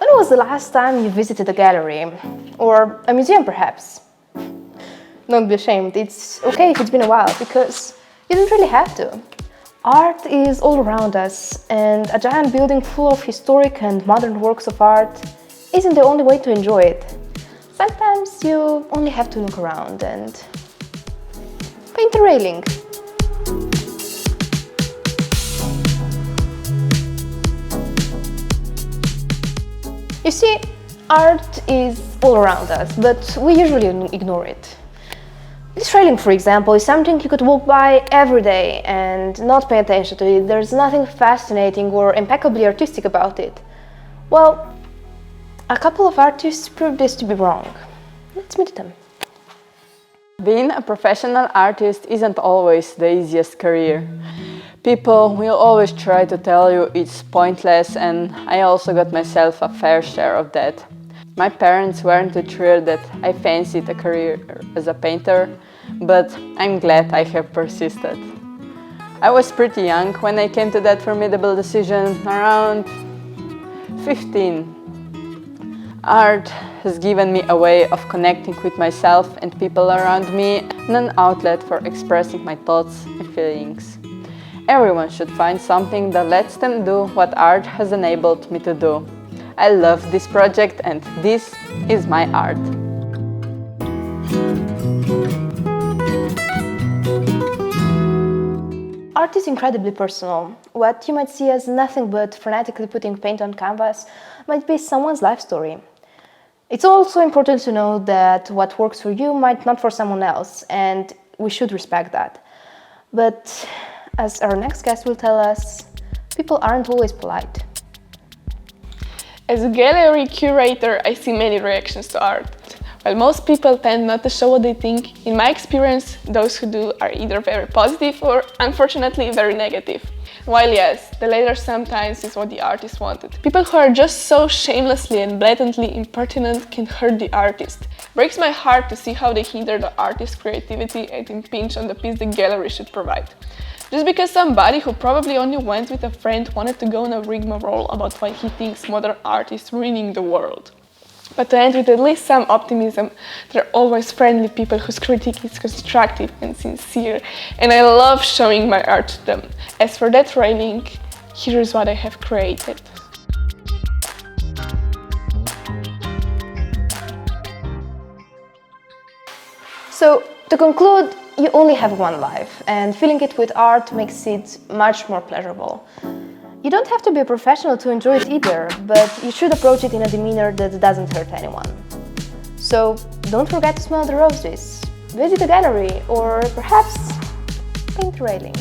When was the last time you visited a gallery? Or a museum, perhaps? Don't be ashamed, it's okay if it's been a while, because you don't really have to. Art is all around us, and a giant building full of historic and modern works of art isn't the only way to enjoy it. Sometimes you only have to look around and Paintarailing. You see, art is all around us, but we usually ignore it. This railing, for example, is something you could walk by every day and not pay attention to it. There's nothing fascinating or impeccably artistic about it. Well, a couple of artists proved this to be wrong. Let's meet them. Being a professional artist isn't always the easiest career. People will always try to tell you it's pointless, and I also got myself a fair share of that. My parents weren't too thrilled that I fancied a career as a painter, but I'm glad I have persisted. I was pretty young when I came to that formidable decision, around 15. Art has given me a way of connecting with myself and people around me, and an outlet for expressing my thoughts and feelings. Everyone should find something that lets them do what art has enabled me to do. I love this project, and this is my art. Art is incredibly personal. What you might see as nothing but frantically putting paint on canvas might be someone's life story. It's also important to know that what works for you might not for someone else, and we should respect that. But as our next guest will tell us, people aren't always polite. As a gallery curator, I see many reactions to art. While most people tend not to show what they think, in my experience, those who do are either very positive or, unfortunately, very negative. While yes, the latter sometimes is what the artist wanted. People who are just so shamelessly and blatantly impertinent can hurt the artist. It breaks my heart to see how they hinder the artist's creativity and impinge on the piece the gallery should provide. Just because somebody who probably only went with a friend wanted to go on a rigmarole about why he thinks modern art is ruining the world. But to end with at least some optimism, there are always friendly people whose critique is constructive and sincere, and I love showing my art to them. As for that railing, here is what I have created. So, to conclude, you only have one life, and filling it with art makes it much more pleasurable. You don't have to be a professional to enjoy it either, but you should approach it in a demeanor that doesn't hurt anyone. So, don't forget to smell the roses, visit a gallery, or perhaps paint railing.